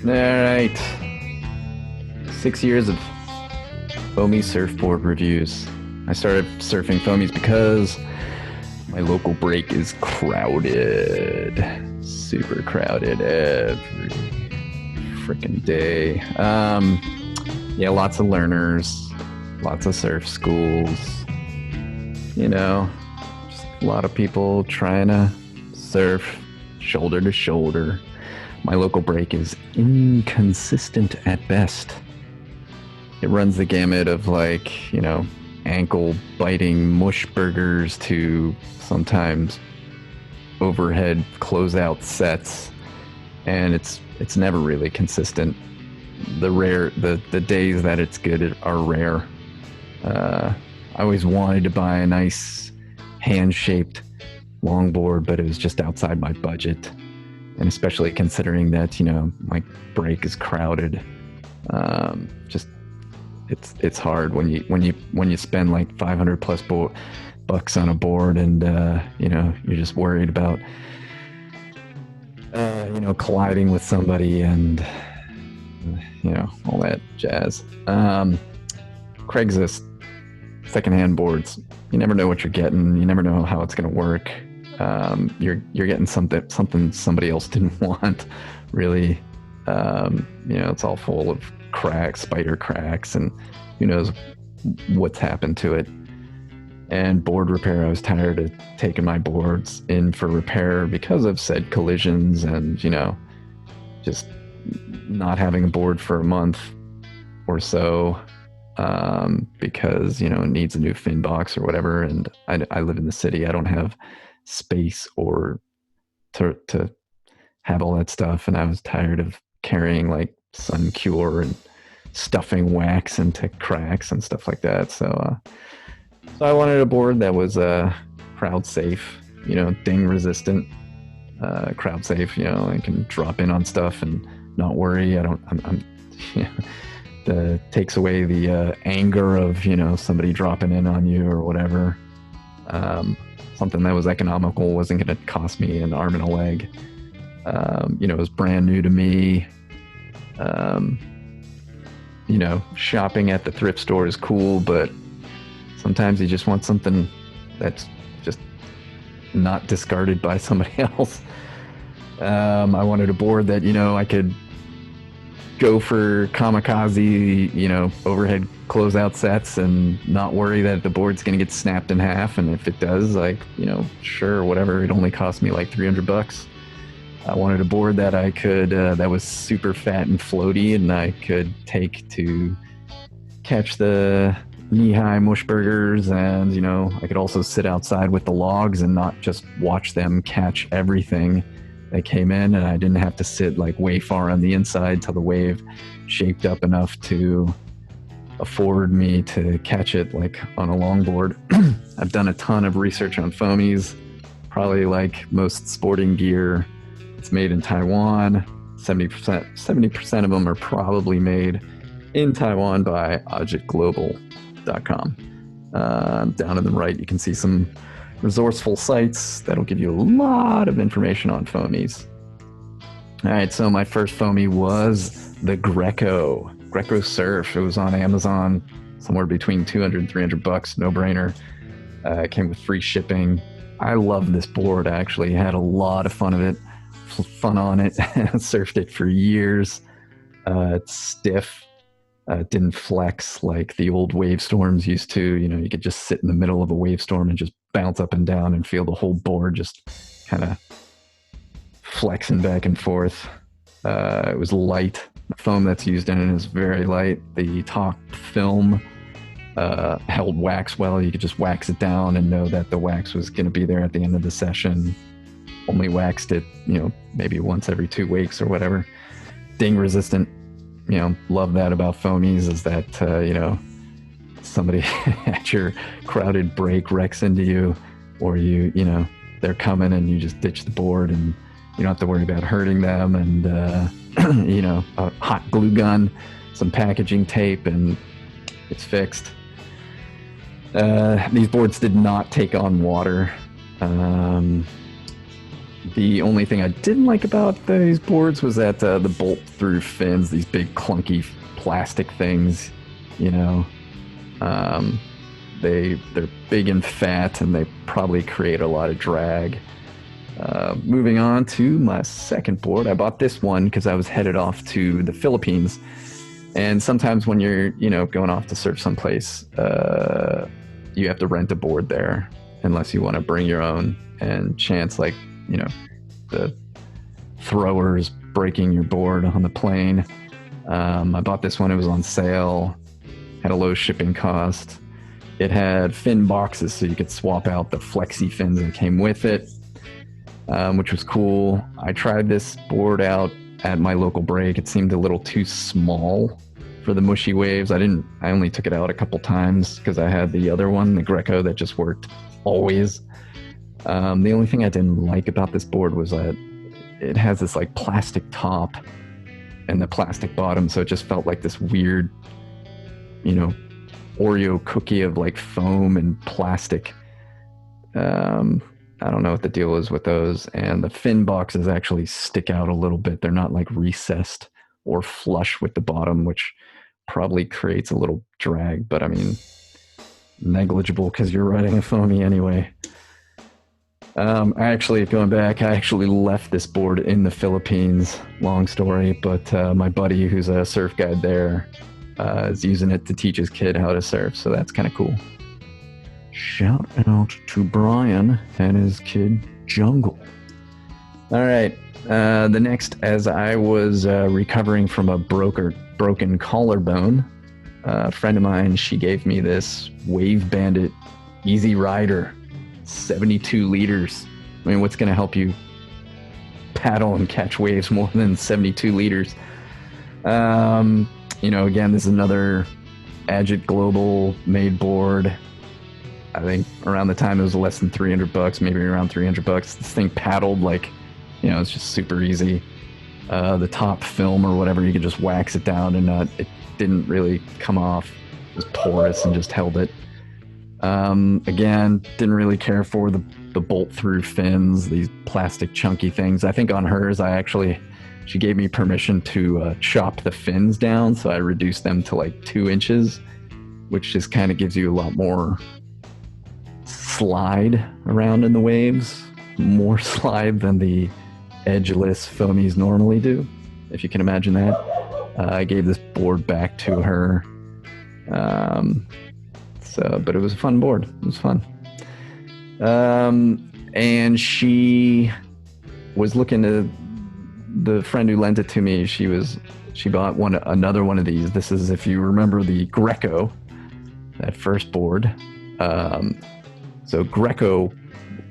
All right. 6 years of Foamie Surfboard reviews. I started surfing foamies because my local break is crowded. Super crowded every freaking day. Yeah, lots of learners, lots of surf schools. You know, just a lot of people trying to surf shoulder to shoulder. My local break is inconsistent at best. It runs the gamut of ankle biting mush burgers to sometimes overhead closeout sets, and it's never really consistent. The days that it's good are rare. I always wanted to buy a nice hand-shaped longboard, but it was just outside my budget. And especially considering that, my break is crowded. It's hard when you spend like 500 plus bucks on a board, and you're just worried about colliding with somebody and all that jazz. Craigslist secondhand boards. You never know what you're getting. You never know how it's going to work. You're getting something somebody else didn't want, really. It's all full of cracks, spider cracks, and who knows what's happened to it. And board repair, I was tired of taking my boards in for repair because of said collisions and, just not having a board for a month or so, because, it needs a new fin box or whatever. And I live in the city. I don't have space or to have all that stuff. And I was tired of carrying like sun cure and stuffing wax into cracks and stuff like that. So I wanted a board that was crowd safe, ding resistant, crowd safe, I can drop in on stuff and not worry. I'm takes away the anger of, somebody dropping in on you or whatever. Something that was economical, wasn't going to cost me an arm and a leg. It was brand new to me. Shopping at the thrift store is cool, but sometimes you just want something that's just not discarded by somebody else. I wanted a board that, I could go for kamikaze, overhead closeout sets and not worry that the board's going to get snapped in half. And if it does, sure, whatever, it only cost me like $300. I wanted a board that I could, that was super fat and floaty, and I could take to catch the knee-high mush burgers, and, I could also sit outside with the logs and not just watch them catch everything that came in, and I didn't have to sit like way far on the inside till the wave shaped up enough to afford me to catch it like on a longboard. I've done a ton of research on foamies, probably like most sporting gear. It's made in Taiwan. 70% of them are probably made in Taiwan by objectglobal.com. Down in the right, you can see some resourceful sites that'll give you a lot of information on foamies. All right, so my first foamie was the Greco Surf. It was on Amazon, somewhere between 200 and 300 bucks, no brainer. It came with free shipping. I love this board. I actually had a lot of fun on it. Surfed it for years. It's stiff. It didn't flex like the old wave storms used to. You could just sit in the middle of a wave storm and just bounce up and down and feel the whole board just kind of flexing back and forth. It was light. The foam that's used in it is very light. The top film held wax well. You could just wax it down and know that the wax was going to be there at the end of the session. Only waxed it, maybe once every 2 weeks or whatever. Ding resistant. Love that about foamies, is that, somebody at your crowded break wrecks into you, or they're coming and you just ditch the board and you don't have to worry about hurting them. And, a hot glue gun, some packaging tape, and it's fixed. These boards did not take on water. The only thing I didn't like about these boards was that the bolt-through fins, these big clunky plastic things, you know, um, they're big and fat, and they probably create a lot of drag. Moving on to my second board, I bought this one because I was headed off to the Philippines, and sometimes when you're, going off to surf someplace, you have to rent a board there, unless you want to bring your own. And chance, like, the throwers breaking your board on the plane. I bought this one. It was on sale, had a low shipping cost. It had fin boxes, so you could swap out the flexi fins that came with it, which was cool. I tried this board out at my local break. It seemed a little too small for the mushy waves. I only took it out a couple times because I had the other one, the Greco, that just worked always. The only thing I didn't like about this board was that it has this like plastic top and the plastic bottom, so it just felt like this weird, Oreo cookie of like foam and plastic. I don't know what the deal is with those. And the fin boxes actually stick out a little bit. They're not like recessed or flush with the bottom, which probably creates a little drag, but I mean, negligible because you're riding a foamy anyway. I actually left this board in the Philippines. Long story, but my buddy, who's a surf guide there, is using it to teach his kid how to surf, so that's kind of cool. Shout out to Brian and his kid, Jungle. All right, the next, as I was recovering from a broken collarbone, a friend of mine, she gave me this Wave Bandit Easy Rider. 72 liters. I mean, what's going to help you paddle and catch waves more than 72 liters? Again, this is another Agit Global made board. I think around the time it was less than $300, maybe around $300. This thing paddled like, it's just super easy. The top film or whatever, you could just wax it down and it didn't really come off. It was porous and just held it. Again, didn't really care for the bolt through fins, these plastic chunky things. I think on hers, she gave me permission to chop the fins down, so I reduced them to like 2 inches, which just kind of gives you a lot more slide around in the waves, more slide than the edgeless foamies normally do, if you can imagine that. I gave this board back to her. But it was a fun board. It was fun. And she was looking to, the friend who lent it to me, she bought another one of these. This is, if you remember the Greco, that first board. So Greco,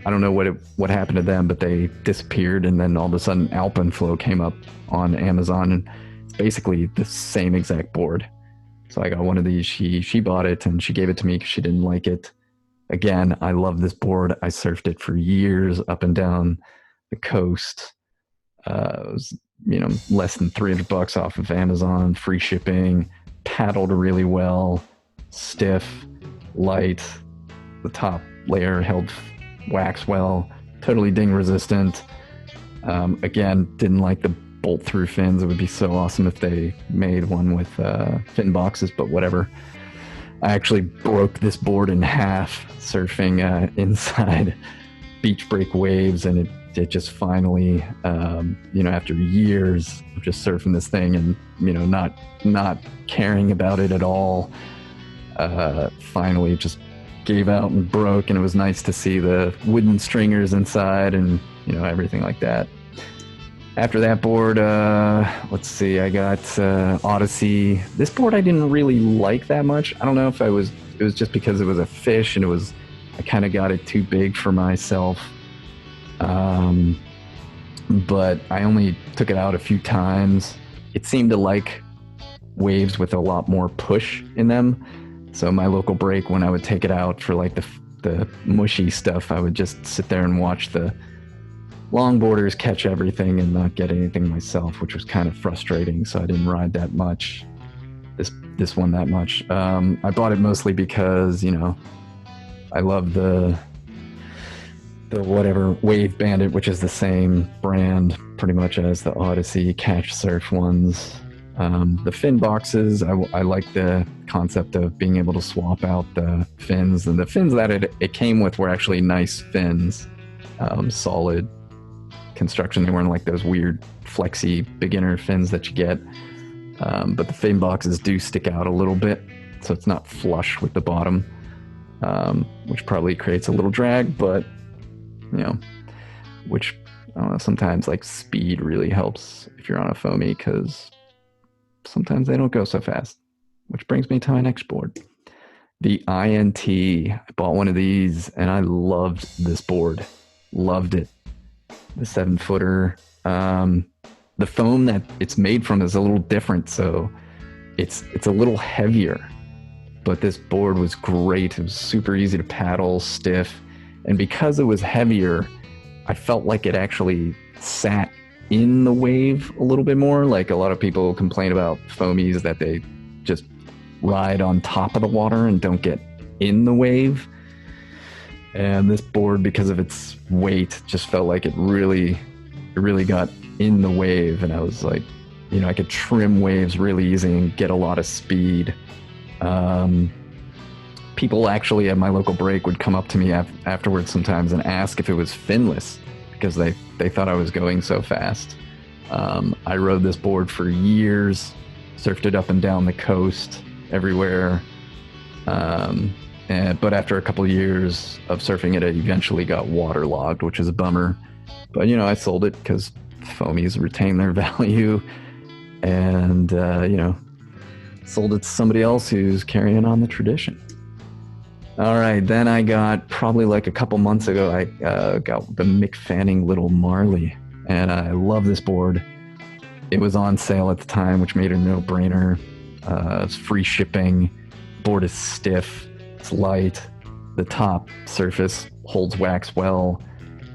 I don't know what happened to them, but they disappeared, and then all of a sudden Alpenflow came up on Amazon, and it's basically the same exact board. So I got one of these. She bought it and she gave it to me because she didn't like it. Again, I love this board. I surfed it for years up and down the coast. It was, less than $300 off of Amazon, free shipping, paddled really well, stiff, light. The top layer held wax well, totally ding resistant. Again, didn't like the bolt through fins. It would be so awesome if they made one with fin boxes, but whatever. I actually broke this board in half surfing inside beach break waves, and it just finally, after years of just surfing this thing and not caring about it at all, finally just gave out and broke. And it was nice to see the wooden stringers inside and everything like that. After that board, let's see, I got Odyssey. This board I didn't really like that much. I don't know if it was just because it was a fish and I kind of got it too big for myself. But I only took it out a few times. It seemed to like waves with a lot more push in them. So my local break, when I would take it out for like the mushy stuff, I would just sit there and watch the longboarders catch everything and not get anything myself, which was kind of frustrating. So I didn't ride that much, this one that much. I bought it mostly because, I love the the whatever Wave Bandit, which is the same brand pretty much as the Odyssey Catch Surf ones. The fin boxes, I like the concept of being able to swap out the fins, and the fins that it came with were actually nice fins, solid construction. They weren't like those weird flexy beginner fins that you get, but the fin boxes do stick out a little bit, so it's not flush with the bottom, which probably creates a little drag, but which sometimes like speed really helps if you're on a foamy, because sometimes they don't go so fast. Which brings me to my next board, the INT. I bought one of these and I loved this board. Loved it. The 7-footer. The foam that it's made from is a little different, so it's a little heavier. But this board was great. It was super easy to paddle, stiff, and because it was heavier, I felt like it actually sat in the wave a little bit more. Like a lot of people complain about foamies that they just ride on top of the water and don't get in the wave. And this board, because of its weight, just felt like it really got in the wave. And I was like, I could trim waves really easy and get a lot of speed. People actually at my local break would come up to me afterwards sometimes and ask if it was finless, because they thought I was going so fast. I rode this board for years, surfed it up and down the coast, everywhere. But after a couple of years of surfing it, it eventually got waterlogged, which is a bummer. But, I sold it because foamies retain their value, and, sold it to somebody else who's carrying on the tradition. All right, then I got, probably like a couple months ago, I got the Mick Fanning Little Marley, and I love this board. It was on sale at the time, which made it a no-brainer. It's free shipping. Board is stiff. It's light. The top surface holds wax well.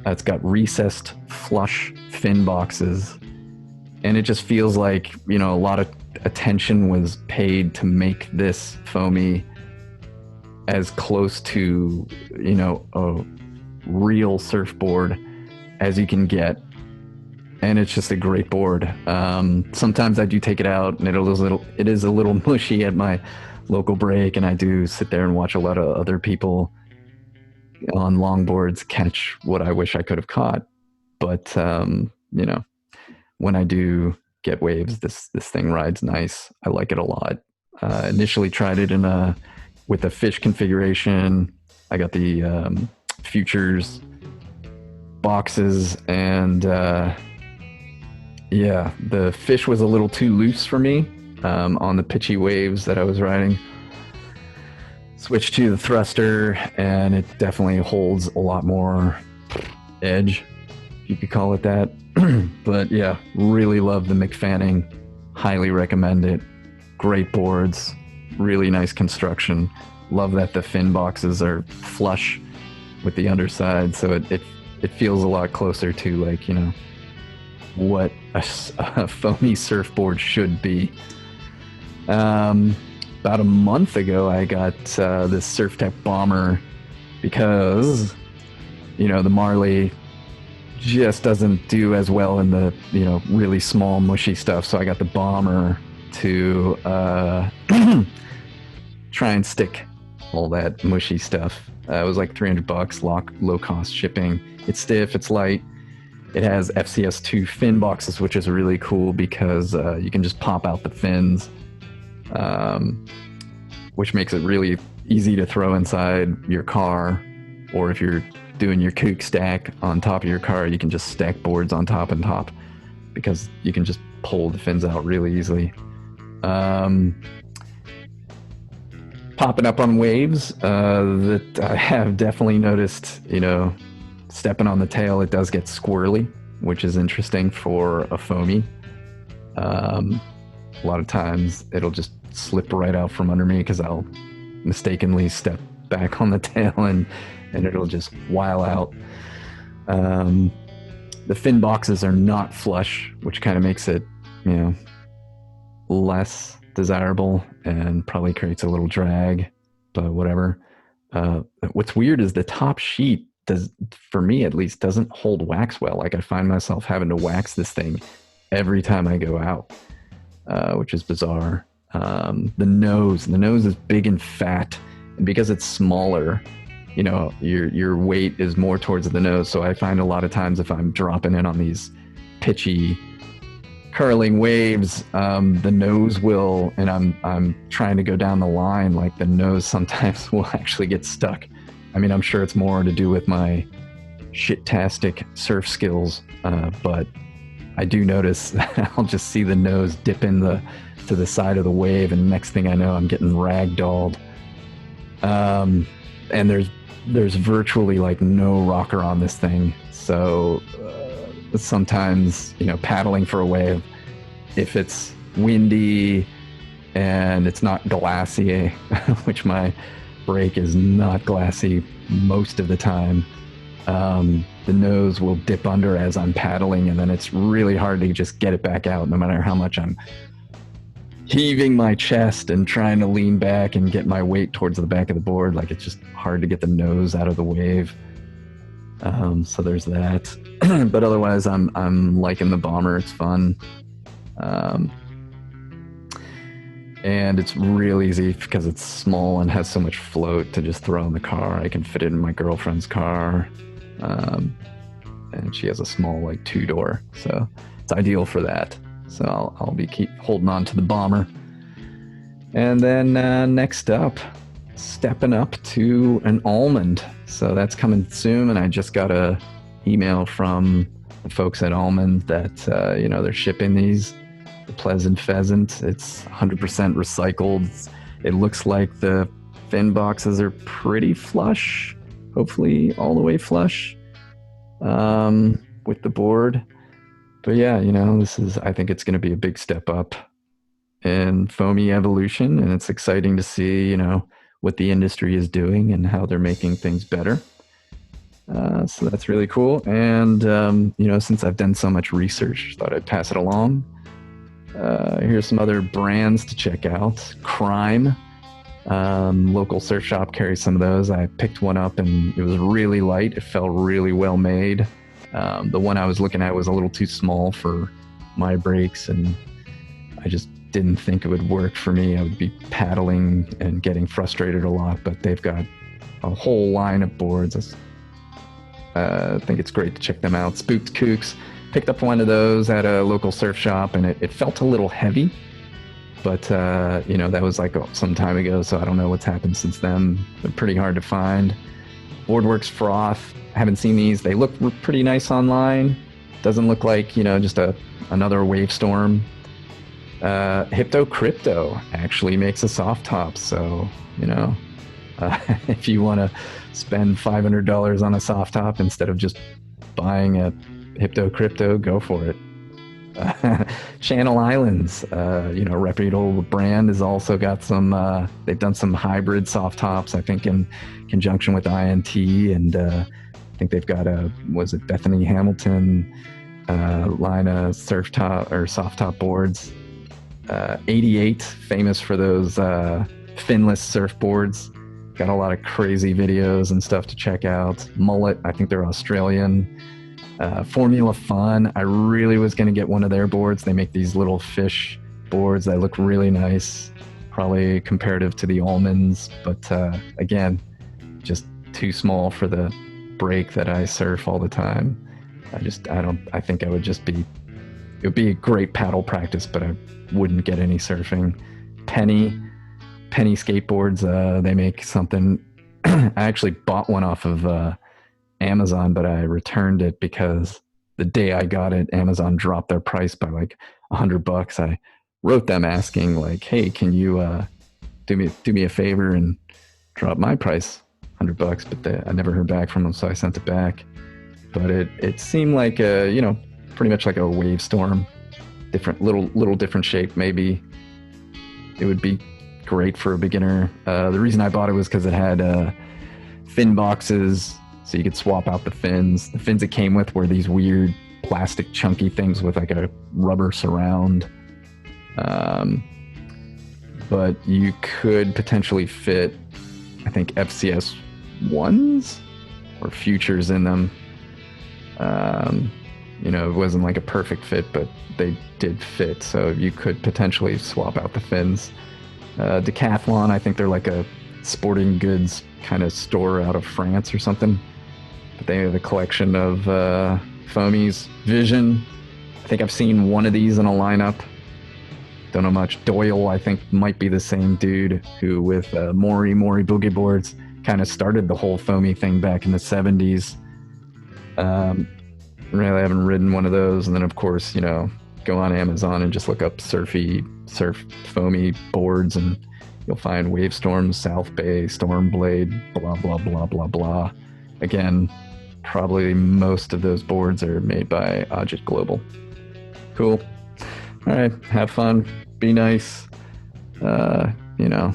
It's got recessed flush fin boxes, and it just feels like, a lot of attention was paid to make this foamy as close to, a real surfboard as you can get. And it's just a great board. Sometimes I do take it out and it is a little mushy at my local break, and I do sit there and watch a lot of other people on longboards catch what I wish I could have caught. But, when I do get waves, this thing rides nice. I like it a lot. Initially tried it with a fish configuration. I got the futures boxes, and the fish was a little too loose for me on the pitchy waves that I was riding. Switched to the thruster, and it definitely holds a lot more edge, if you could call it that. But yeah, really love the Mick Fanning. Highly recommend it. Great boards. Really nice construction. Love that the fin boxes are flush with the underside, so it feels a lot closer to, like, what a foamy surfboard should be. About a month ago, I got this Surf Tech Bomber, because the Marley just doesn't do as well in the really small mushy stuff, so I got the Bomber to try and stick all that mushy stuff. It was like $300, low cost shipping. It's stiff, it's light. It has FCS2 fin boxes, which is really cool because you can just pop out the fins, which makes it really easy to throw inside your car, or if you're doing your kook stack on top of your car, you can just stack boards on top and top, because you can just pull the fins out really easily. Popping up on waves that I have definitely noticed, stepping on the tail, it does get squirrely, which is interesting for a foamy. A lot of times it'll just slip right out from under me because I'll mistakenly step back on the tail and it'll just while out. The fin boxes are not flush, which kind of makes it, less desirable and probably creates a little drag, but whatever. What's weird is the top sheet does, for me at least, doesn't hold wax well. Like I find myself having to wax this thing every time I go out, which is bizarre. The nose is big and fat, and because it's smaller, you know, your weight is more towards the nose. So I find a lot of times if I'm dropping in on these pitchy curling waves, the nose will, and I'm trying to go down the line, like the nose sometimes will actually get stuck. I mean, I'm sure it's more to do with my shit-tastic surf skills, but I do notice that I'll just see the nose dip to the side of the wave, and next thing I know, I'm getting ragdolled. And there's virtually like no rocker on this thing, so sometimes, you know, paddling for a wave, if it's windy and it's not glassy, which my break is not glassy most of the time, the nose will dip under as I'm paddling, and then it's really hard to just get it back out no matter how much I'm heaving my chest and trying to lean back and get my weight towards the back of the board. Like, it's just hard to get the nose out of the wave. So there's that. But otherwise, I'm liking the bomber. It's fun. And it's real easy because it's small and has so much float to just throw in the car. I can fit it in my girlfriend's car. And she has a small, like, 2-door. So it's ideal for that. So I'll keep holding on to the bomber. And then next up, stepping up to an almond. So that's coming soon, and I just got a email from the folks at Almond that you know, they're shipping these. The Pleasant Pheasant. It's 100% recycled. It looks like the fin boxes are pretty flush, hopefully all the way flush with the board. But yeah, you know, I think it's going to be a big step up in foamy evolution, and it's exciting to see, you know, what the industry is doing and how they're making things better. So that's really cool. And, you know, since I've done so much research, thought I'd pass it along. Here's some other brands to check out. Crime. Local surf shop carries some of those. I picked one up and it was really light. It felt really well made. The one I was looking at was a little too small for my breaks, and I just didn't think it would work for me. I would be paddling and getting frustrated a lot, but they've got a whole line of boards. I think it's great to check them out. Spooked Kooks. Picked up one of those at a local surf shop, and it felt a little heavy, but you know, that was like some time ago, so I don't know what's happened since then. They're pretty hard to find. Boardworks Froth. I haven't seen these. They look pretty nice online. Doesn't look like, you know, just another wave storm. Hypto Crypto actually makes a soft top, so, you know, if you want to spend $500 on a soft top instead of just buying a Hypto Crypto, go for it. Channel Islands, you know, reputable brand, has also got some, they've done some hybrid soft tops, I think in conjunction with INT, and I think they've got was it Bethany Hamilton line of surf top or soft top boards. 88, famous for those finless surfboards. Got a lot of crazy videos and stuff to check out. Mullet, I think they're Australian. Formula Fun, I really was going to get one of their boards. They make these little fish boards that look really nice, probably comparative to the Almonds, but again, just too small for the break that I surf all the time. I think I would just be, it would be a great paddle practice, but I wouldn't get any surfing. Penny skateboards, they make something. I actually bought one off of Amazon, but I returned it because the day I got it, Amazon dropped their price by like $100. I wrote them asking like, hey, can you do me a favor and drop my price $100? But I never heard back from them, so I sent it back. But it seemed like you know, pretty much like a wave storm, different little different shape. Maybe it would be great for a beginner. The reason I bought it was because it had fin boxes, so you could swap out the fins. The fins it came with were these weird plastic chunky things with like a rubber surround. But you could potentially fit, I think, FCS 1s or futures in them. You know, it wasn't like a perfect fit, but they did fit, so you could potentially swap out the fins. Decathlon, I think they're like a sporting goods kind of store out of France or something. But they have a collection of foamies. Vision, I think I've seen one of these in a lineup. Don't know much. Doyle, I think, might be the same dude who, with Maury Boogie Boards, kind of started the whole foamy thing back in the 70s. Really haven't ridden one of those. And then, of course, you know, go on Amazon and just look up surf foamy boards, and you'll find Wavestorm, South Bay, Stormblade, blah, blah, blah, blah, blah. Again, probably most of those boards are made by Object Global. Cool. All right, have fun. Be nice. You know,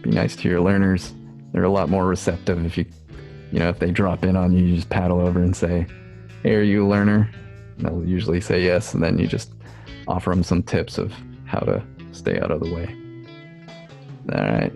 be nice to your learners. They're a lot more receptive if if they drop in on you, you just paddle over and say, "Hey, are you a learner?" And they'll usually say yes, and then you just offer them some tips of how to stay out of the way. All right.